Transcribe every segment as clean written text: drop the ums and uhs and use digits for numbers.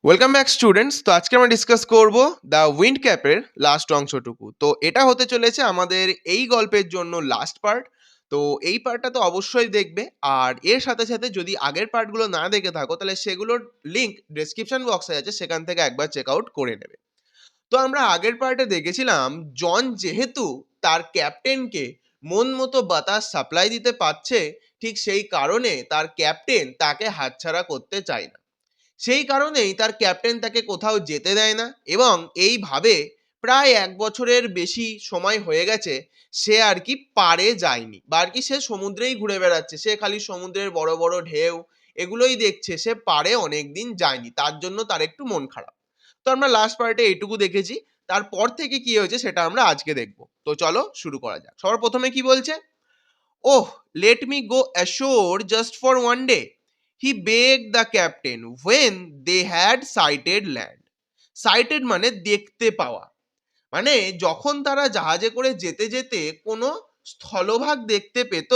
Welcome back students. তো আজকে আমরা ডিসকাস করব দ্য উইন্ড ক্যাপের লাস্ট অংশটুকু। তো এটা হতে চলেছে আমাদের এই গল্পের জন্য লাস্ট পার্ট। তো এই পার্টটা তো অবশ্যই দেখবে, আর এর সাথে সাথে যদি আগের পার্টগুলো না দেখে থাকো তাহলে সেগুলোর লিঙ্ক ডেসক্রিপশন বক্সে আছে, সেখান থেকে একবার চেক আউট করে নেবে। তো আমরা আগের পার্টে দেখেছিলাম জন যেহেতু তার ক্যাপ্টেনকে মন মতো বাতাস সাপ্লাই দিতে পারছে, ঠিক সেই কারণে তার ক্যাপ্টেন তাকে হাতছাড়া করতে চায় না। সেই কারণেই তার ক্যাপ্টেন তাকে কোথাও যেতে দেয় না, এবং এইভাবে প্রায় 1 বছরের বেশি সময় হয়ে গেছে সে আর কি পাড়ে যায়নি, বা আর কি সে সমুদ্রেই ঘুরে বেড়াচ্ছে। সে খালি সমুদ্রের বড় বড় ঢেউ এগুলোই দেখছে, সে পাড়ে অনেকদিন যায়নি, তার জন্য তার একটু মন খারাপ। তো আমরা লাস্ট পার্টে এইটুকু দেখেছি। তারপর থেকে কি হয়েছে সেটা আমরা আজকে দেখব। তো চলো শুরু করা যাক। সবার প্রথমে কি বলছে, ওহ, let me go ashore just for one day, he begged the captain when they had sighted land. Sighted মানে দেখতে পাওয়া, মানে যখন তারা জাহাজে করে যেতে যেতে কোনো স্থলভাগ দেখতে পেত,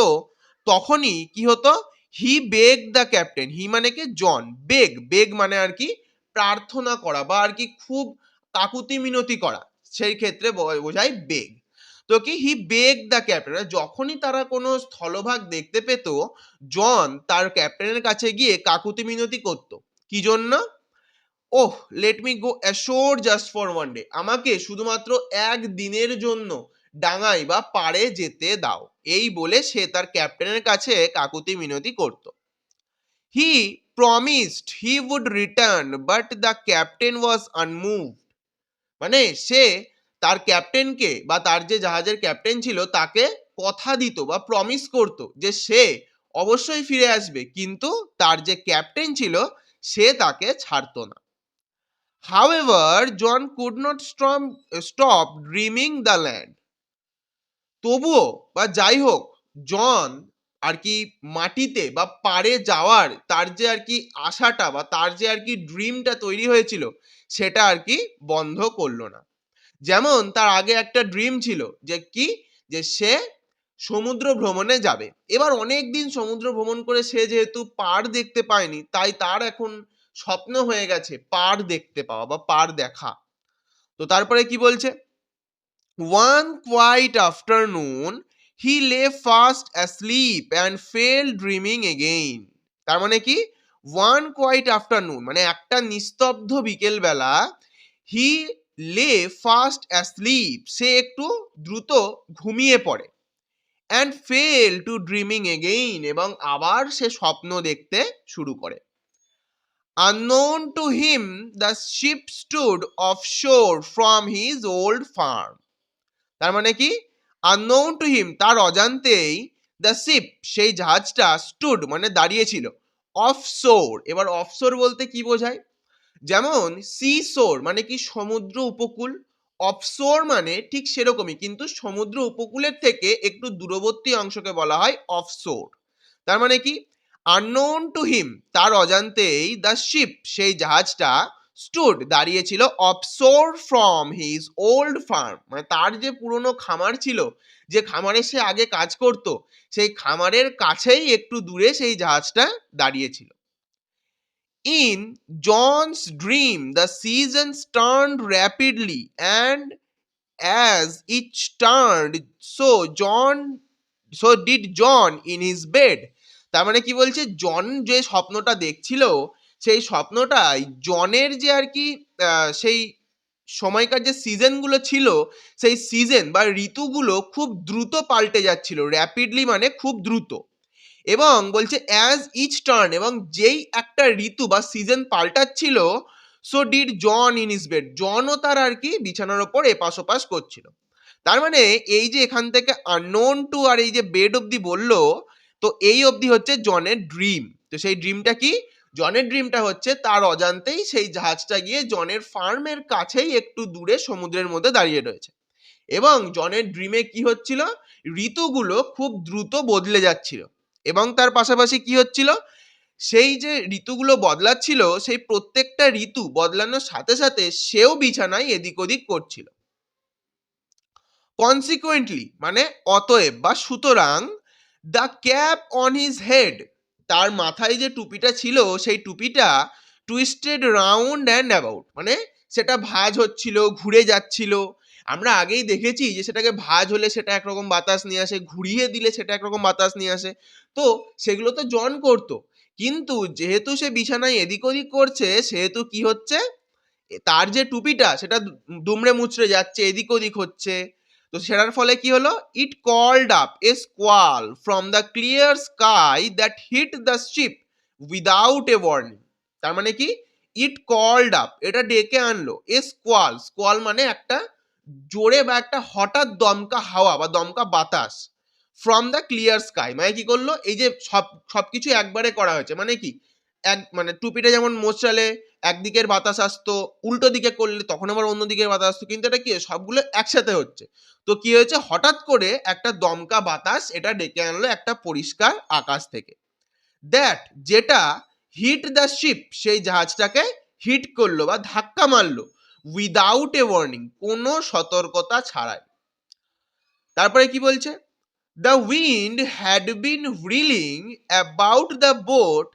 তখনই কি হতো, হি বেগ দ্য ক্যাপ্টেন। হি মানে কি জন, বেগ বেগ মানে আর কি প্রার্থনা করা, বা আর কি খুব কাকুতি মিনতি করা, সেই ক্ষেত্রে বোঝায় বেগ। তো কি হি বেগ দ্য ক্যাপ্টেন, যখনই তারা কোনো স্থলভাগ দেখতে পেত, জন তার ক্যাপ্টেনের কাছে গিয়ে কাকুতি মিনতি করত। কি জন্য? Oh, let me go ashore just for one day, আমাকে শুধুমাত্র একদিনের জন্য ডাঙায় বা পাড়ে যেতে দাও, এই বলে সে তার ক্যাপ্টেনের কাছে কাকুতি মিনতি করত। He promised he would return but the captain was unmoved, মানে সে তার ক্যাপ্টেনকে, বা তার যে জাহাজের ক্যাপ্টেন ছিল তাকে কথা দিত বা প্রমিস করত যে সে অবশ্যই ফিরে আসবে, কিন্তু তার যে ক্যাপ্টেন ছিল সে তাকে ছাড়তো না। However, John could not stop dreaming the land. তবুও বা যাই হোক, জন আর কি মাটিতে বা পাড়ে যাওয়ার তার যে আর কি আশাটা, বা তার যে আর কি ড্রিমটা তৈরি হয়েছিল, সেটা আর কি বন্ধ করলো না। যেমন তার আগে একটা ড্রিম ছিল যে কি, যে সে সমুদ্র ভ্রমণে যাবে। এবার অনেক দিন সমুদ্র ভ্রমণ করে সে যেহেতু পাড় দেখতে পায়নি, তাই তার এখন স্বপ্ন হয়ে গেছে পাড় দেখতে পাওয়া বা পাড় দেখা। তো তারপরে কি বলছে, ওয়ান কোয়াইট আফটারনুন হি লে fast asleep and fail dreaming again. তার মানে কি, ওয়ান কোয়াইট আফটারনুন মানে একটা নিস্তব্ধ বিকেল বেলা, হি লে ফাস্ট অ্যাসলিপ সে একটু দ্রুত ঘুমিয়ে পড়ে, and fail to dreaming again এবং আবার সে স্বপ্ন দেখতে শুরু করে। Unknown to him, the ship stood offshore from his old farm. তার মানে কি, unknown to him তার অজান্তেই, দ্য শিপ সেই জাহাজটা, স্টুড মানে দাঁড়িয়েছিল, অফশোর। এবার অফশোর বলতে কি বোঝায়, যেমন সি শোর মানে কি সমুদ্র উপকূল, অফশোর মানে ঠিক সেরকমই, কিন্তু সমুদ্র উপকূলের থেকে একটু দূরবর্তী অংশকে বলা হয় অফশোর। তার মানে কি, আননোন টু হিম তার অজান্তেই, দ্য শিপ সেই জাহাজটা, স্টুড দাঁড়িয়েছিল, offshore from his old farm মানে তার যে পুরনো খামার ছিল, যে খামারে সে আগে কাজ করত, সেই খামারের কাছেই একটু দূরে সেই জাহাজটা দাঁড়িয়েছিল। In John's dream, the seasons turned rapidly, and as each turned, so did John in his bed. তার মানে কি বলছে, জন যে স্বপ্নটা দেখছিল, সেই স্বপ্নটাই জনের যে আর কি সেই সময়কার যে সিজনগুলো ছিল, সেই সিজন বা ঋতুগুলো খুব দ্রুত পাল্টে যাচ্ছিল। র্যাপিডলি মানে খুব দ্রুত। এবং বলছে অ্যাজ ইচ টার্ন, এবং যেই একটা ঋতু বা সিজন পাল্টাচ্ছিল, so did John in his bed জনও তার আর কি বিছানার ওপর এপাশ ওপাশ করছিল। তার মানে এই যে এখান থেকে আননোন টু আর এই যে বেড অবধি বললো, তো এই অবধি হচ্ছে জনের ড্রিম। তো সেই ড্রিমটা কি, জনের ড্রিমটা হচ্ছে তার অজান্তেই সেই জাহাজটা গিয়ে জনের ফার্মের কাছেই একটু দূরে সমুদ্রের মধ্যে দাঁড়িয়ে রয়েছে, এবং জনের ড্রিমে কি হচ্ছিল, ঋতুগুলো খুব দ্রুত বদলে যাচ্ছিল, এবং তার পাশাপাশি কি হচ্ছিল, সেই যে ঋতুগুলো বদলাচ্ছিল, সেই প্রত্যেকটা ঋতু বদলানোর সাথে সাথে সেও বিছানায় এদিক ওদিক করছিল। কনসিকুয়েন্টলি মানে অতএব বা সুতরাং, the cap on his head তার মাথায় যে টুপিটা ছিল, সেই টুপিটা টুইস্টেড রাউন্ড অ্যান্ড অ্যাবাউট, মানে সেটা ভাঁজ হচ্ছিল, ঘুরে যাচ্ছিল। আমরা আগেই দেখেছি যে সেটাকে ভাঁজ হলে সেটা একরকম বাতাস নিয়ে আসে, ঘুরিয়ে দিলে সেটা একরকম বাতাস নিয়ে আসে। তো সেগুলো তো জন করতো, কিন্তু যেহেতু সে বিছানায় এদিক ওদিক করছে, সেহেতু কি হচ্ছে, তার যে টুপিটা সেটা দুমড়ে মুচড়ে যাচ্ছে, এদিক ওদিক হচ্ছে। তো সেটার ফলে কি হলো, it called up a squall from the clear sky that hit the ship without a warning. তার মানে কি, ইট কল্ড আপ, এটা ডেকে আনলো, এ স্কোয়াল, স্কোয়াল মানে একটা জোরে বা একটা হঠাৎ দমকা হাওয়া বা দমকা বাতাস, ফ্রম দ্য ক্লিয়ার স্কাই মানে কি করলো, এই যে সবকিছু একবারে করা হয়েছে, মানে কি, মানে টুপিটা যেমন মোচালে একদিকের বাতাস আসতো, উল্টো দিকে করলে তখন আবার অন্য দিকের বাতাস আসতো, কিন্তু এটা কি সবগুলো একসাথে হচ্ছে। তো কি হয়েছে, হঠাৎ করে একটা দমকা বাতাস এটা ডেকে আনলো একটা পরিষ্কার আকাশ থেকে, দ্যাট, যেটা হিট দ্য শিপ, সেই জাহাজটাকে হিট করলো বা ধাক্কা মারলো, উইদাউট এ ওয়ার্নিং, কোনো সতর্কতা ছাড়াই। তারপরে কি বলছে, the wind had been wheeling about the boat,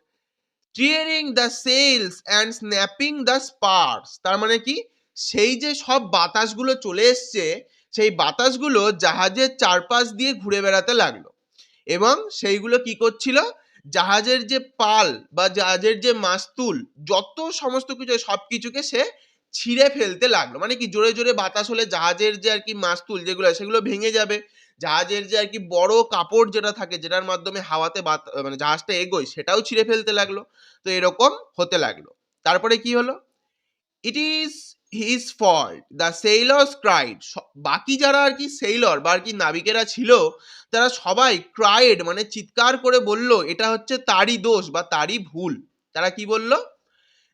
tearing the sails and snapping the spars. তার মানে কি, সেই যে সব বাতাসগুলো চলে এসছে, সেই বাতাসগুলো জাহাজের চারপাশ দিয়ে ঘুরে বেড়াতে লাগলো, এবং সেইগুলো কি করছিল, জাহাজের যে পাল বা জাহাজের যে মাস্তুল, যত সমস্ত কিছু সব কিছুকে সে ছিঁড়ে ফেলতে লাগলো। মানে কি, জোরে জোরে বাতাস হলে জাহাজের যে আর কি মাস্তুল যেগুলো, সেগুলো ভেঙে যাবে। জাহাজের যে আর কি বড় কাপড় যেটা থাকে, যেটার মাধ্যমে হাওয়াতে মানে জাহাজটা এগোয়, সেটাও ছিঁড়ে ফেলতে লাগলো। তো এরকম হতে লাগলো। তারপরে কি হলো, it is his fault, the sailors cried. বাকি যারা আর কি সেইলর বা আর কি নাবিকেরা ছিল, তারা সবাই ক্রাইড মানে চিৎকার করে বলল এটা হচ্ছে তারই দোষ বা তারই ভুল। তারা কি বলল,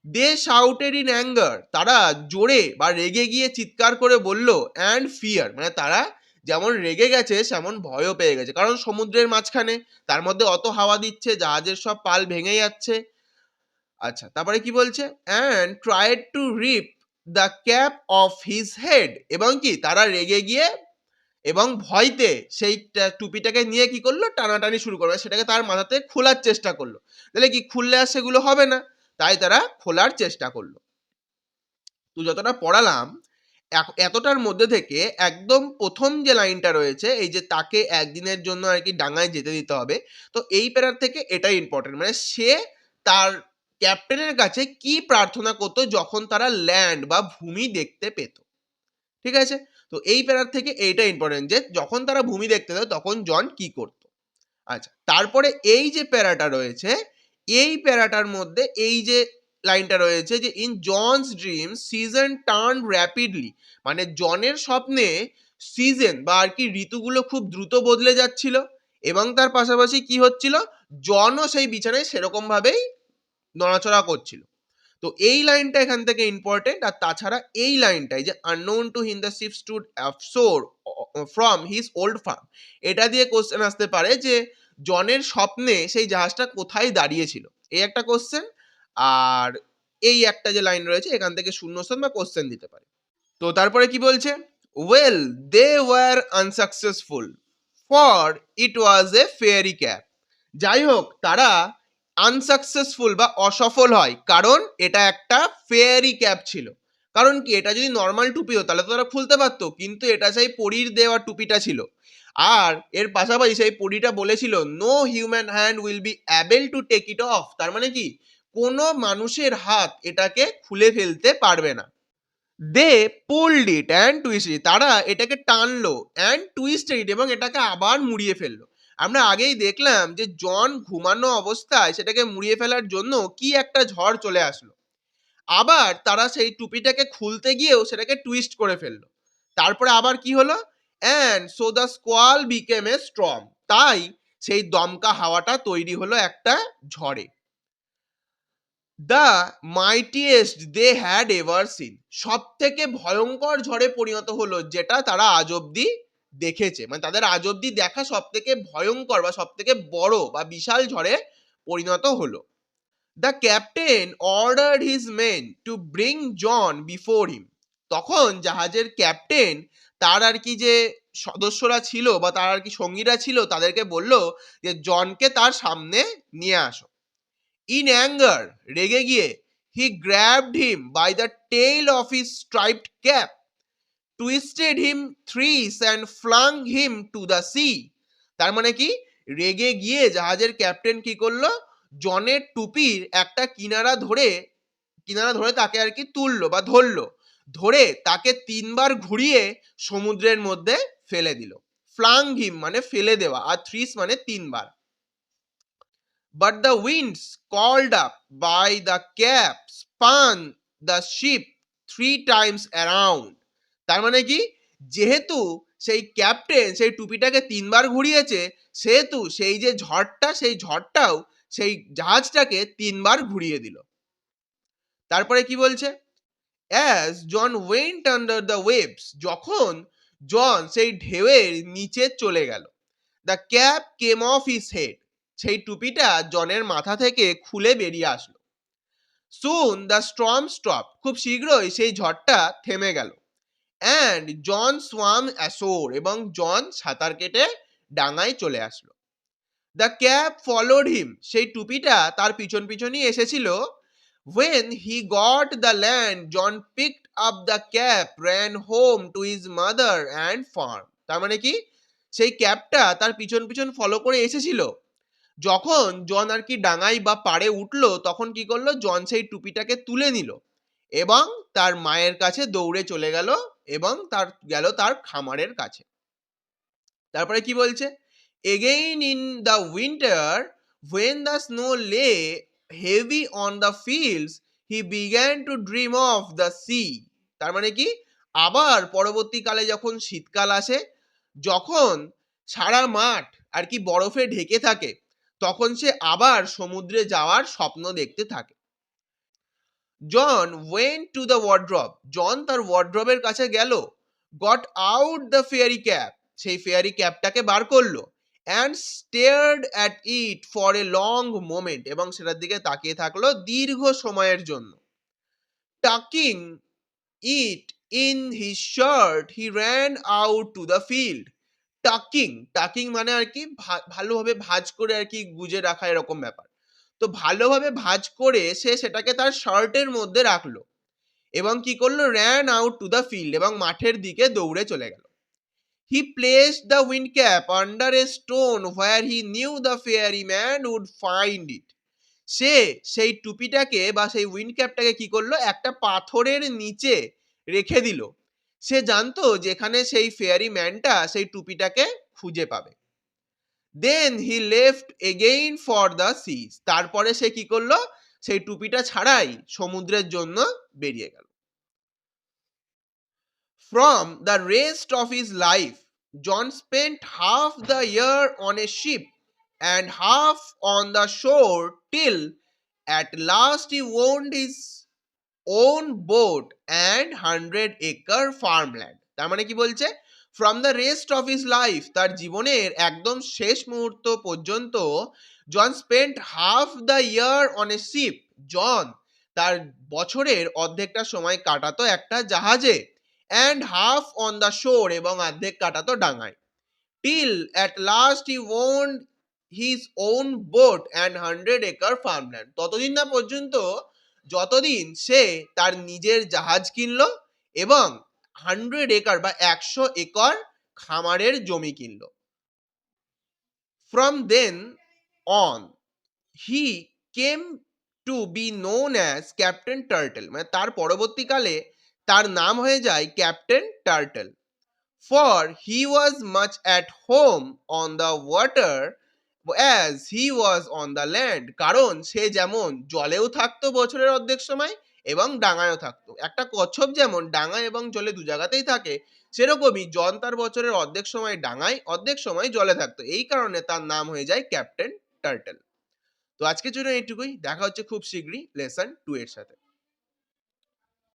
দে শাউটেড ইন অ্যাঙ্গার, তারা জোরে বা রেগে গিয়ে চিৎকার করে বলল, অ্যান্ড ফিয়ার, মানে তারা যেমন রেগে গেছে সেমন ভয়ও পেয়ে গেছে, কারণ সমুদ্রের মাঝখানে, তার মধ্যে অত হাওয়া দিচ্ছে, জাহাজের সব পাল ভেঙে যাচ্ছে। আচ্ছা, তারপরে কি বলছে, and tried to rip the cap off his head, এবং কি তারা রেগে গিয়ে এবং ভয়তে সেই টুপিটাকে নিয়ে কি করলো, টানাটানি শুরু করলো, সেটাকে তার মাথাতে খোলার চেষ্টা করলো। তাহলে কি, খুললে আর সেগুলো হবে না, তাই তারা খোলার চেষ্টা করলো। তো যতটা পড়ালাম, এতটার মধ্যে থেকে একদম প্রথম যে লাইনটা রয়েছে, এই যে তাকে একদিনের জন্য আর কি ডাঙায় যেতে দিতে হবে, তো এই প্যারার থেকে এটাই ইম্পর্টেন্ট, মানে সে তার ক্যাপ্টেনের কাছে কি প্রার্থনা করতো যখন তারা ল্যান্ড বা ভূমি দেখতে পেত। ঠিক আছে, তো এই প্যারার থেকে এইটা ইম্পর্টেন্ট যে যখন তারা ভূমি দেখতে পেত তখন জন কি করত। আচ্ছা, তারপরে এই যে প্যারাটা রয়েছে, এই প্যারাটার মধ্যে এই যে লাইনটা রয়েছে যে in John's dream season turn rapidly, মানে জনের স্বপ্নে সিজন বা আর কি ঋতুগুলো খুব দ্রুত বদলে যাচ্ছিল, এবং তার পাশাপাশি কি হচ্ছিল, জনও সেই বিছানায় সেরকম ভাবেই নড়াচড়া করছিল। তো এই লাইনটা এখান থেকে ইম্পর্টেন্ট। আর তাছাড়া এই লাইনটাই যে unknown to him the ship stood offshore from his old farm, এটা দিয়ে কোশ্চেন আসতে পারে যে জনের স্বপ্নে সেই জাহাজটা কোথায় দাঁড়িয়েছিল, এই একটা কোশ্চেন। আর এই একটা যে লাইন রয়েছে, এখান থেকে শূন্যস্থান বা কোশ্চেন দিতে পারে। তো তারপরে কি বলছে, well they were unsuccessful for it was a fairy cap. যাই হোক, তারা আনসাকসেসফুল বা অসফল হয় কারণ এটা একটা ফেয়ারি ক্যাপ ছিল। কারণ কি, এটা যদি নর্মাল টুপি হতো তাহলে তো তারা খুলতে পারতো, কিন্তু এটা সেই পরীর দেওয়া টুপিটা ছিল। আর এর পাশাপাশি সেই পরীটা বলেছিল no human hand will be able to take it off. তার মানে কি, কোনো মানুষের হাত এটাকে খুলে ফেলতে পারবে না। দে পুলড ইট অ্যান্ড টুইস্ট ইট, তারা এটাকে টানলো অ্যান্ড টুইস্টেড ইট, এবং এটাকে আবার মুড়িয়ে ফেললো। আমরা আগেই দেখলাম যে জন ঘুমানো অবস্থায় সেটাকে মুড়িয়ে ফেলার জন্য কি একটা ঝড় চলে আসলো, আবার তারা সেই টুপিটাকে খুলতে গিয়েও সেটাকে টুইস্ট করে ফেললো। তারপরে আবার কি হলো, and so the squall became a storm, তাই সেই দমকা হাওয়াটা তৈরি হলো একটা ঝড়ে। The mightiest they had ever seen, সব থেকে ভয়ঙ্কর ঝড়ে পরিণত হলো যেটা তারা আজ অব্দি দেখেছে, মানে তাদের আজ অব্দি দেখা সব থেকে ভয়ঙ্কর বা সব থেকে বড় বা বিশাল ঝড়ে পরিণত হলো। The captain ordered his men to bring John before him, তখন জাহাজের ক্যাপ্টেন তার আর কি যে সদস্যরা ছিল বা তার আর কি সঙ্গীরা ছিল, তাদেরকে বলল যে জনকে তার সামনে নিয়ে আসো। ইন অ্যাঙ্গার, রেগে গিয়ে, he grabbed him by the tail of his striped cap, twisted him thrice and flung him to the sea. তার মানে কি, রেগে গিয়ে জাহাজের ক্যাপ্টেন কি করলো, জনের টুপির একটা কিনারা ধরে তাকে আর কি তুললো বা ধরলো, ধরে তাকে 3 বার ঘুরিয়ে সমুদ্রের মধ্যে ফেলে দিল। ফ্লাং হিম মানে ফেলে দেওয়া, আর থ্রিস মানে 3 বার। But the winds called up by the cap spun the ship 3 times around. তার মানে কি, যেহেতু সেই ক্যাপ্টেন সেই টুপিটাকে 3 বার ঘুরিয়েছে, সেহেতু সেই যে ঝড়টা, সেই ঝড়টাও সেই জাহাজটাকে 3 বার ঘুরিয়ে দিল। তারপরে কি বলছে, as John went under the waves, যখন জন সেই ঢেউয়ের নিচে চলে গেল, the cap came off his head, সেই টুপিটা জনের মাথা থেকে খুলে বেরিয়ে আসলো। সুন দ্য স্টর্ম স্টপ, খুব শীঘ্রই সেই ঝড়টা থেমে গেল। অ্যান্ড জন সোয়াম অ্যাশোর, এবং জন সাঁতার কেটে ডাঙায় চলে আসলো। দ্য ক্যাপ ফলোড হিম, সেই টুপিটা তার পিছন পিছনই এসেছিল। When he got the land, John picked up the cap, ran home to his mother and farm. তার মানে কি, সেই ক্যাপটা তার পিছন পিছন ফলো করে এসেছিল। যখন জন আর কি ডাঙায় বা পাড়ে উঠলো, তখন কি করলো, জন সেই টুপিটাকে তুলে নিল এবং তার মায়ের কাছে দৌড়ে চলে গেল এবং তার খামারের কাছে। তারপরে কি বলছে, again in the winter when the snow lay heavy on the fields, he began to dream of the sea. তার মানে কি, আবার পরবর্তীকালে যখন শীতকাল আসে, যখন সারা মাঠ আর কি বরফে ঢেকে থাকে, তখন সে আবার সমুদ্রে যাওয়ার স্বপ্ন দেখতে থাকে। জন ওয়েন্ট টু দ্য ওয়ার্ড্রব, জন তার ওয়ার্ড্রবের কাছে গেল। Got out the fairy cap, সেই ফেয়ারি ক্যাপটাকে বার করলো। And stared at it for a long moment, এবং সেটার দিকে তাকিয়ে থাকলো দীর্ঘ সময়ের জন্য। Talking it in his shirt he ran out to the field. Talking মানে আর কি ভালোভাবে ভাঁজ করে আর কি গুজে রাখা, এরকম ব্যাপার। তো ভালোভাবে ভাঁজ করে সে সেটাকে তার শার্টের মধ্যে রাখলো এবং কি করলো, ran out to the field, এবং মাঠের দিকে দৌড়ে চলে গেল। He placed the wind cap under a stone where he knew the fairy man would find it. সে সেই টুপিটাকে বা সেই উইন্ড ক্যাপটাকে কি করলো, একটা পাথরের নিচে রেখে দিল। সে জানতো যেখানে সেই ফেয়ারি ম্যানটা সেই টুপিটাকে খুঁজে পাবে। Then he left again for the seas, তারপরে সে কি করলো, সেই টুপিটা ছাড়াই সমুদ্রের জন্য বেরিয়ে গেল। From the rest of his life, John spent half the year on a ship and half on the shore till at last he owned his own boat and 100-acre farmland. তার মানে কি বলছে, from the rest of his life, তার জীবনের একদম শেষ মুহূর্ত পর্যন্ত, John spent half the year on a ship, John তার বছরের অর্ধেকটা সময় কাটাতো একটা জাহাজে, অ্যান্ড হাফ অন দ্য শোর, এবং অর্ধেক কাটাতো ডাঙায়। Till at last he owned his own boat and 100-acre farmland, ততদিন না পর্যন্ত যতদিন সে তার নিজের জাহাজ কিনলো এবং 100 একর বা 100 একর খামারের জমি কিনলো। From then on, he came to be known as Captain Turtle, মানে তার পরবর্তীকালে তার নাম হয়ে যায় captain turtle. For he was much at home on the water as he was on the land, কারণ সে যেমন জলেও থাকতো বছরের অর্ধেক সময় এবং ডাঙায়ও থাকতো। একটা কচ্ছপ যেমন ডাঙায় এবং জলে দু জায়গাতেই থাকে, সেরকমই জন তার বছরের অর্ধেক সময় ডাঙায়, অর্ধেক সময় জলে থাকতো। এই কারণে তার নাম হয়ে যায় ক্যাপ্টেন টার্টল। তো আজকের জন্য এইটুকুই, দেখা হচ্ছে খুব শীঘ্রই লেসন 2 এর সাথে।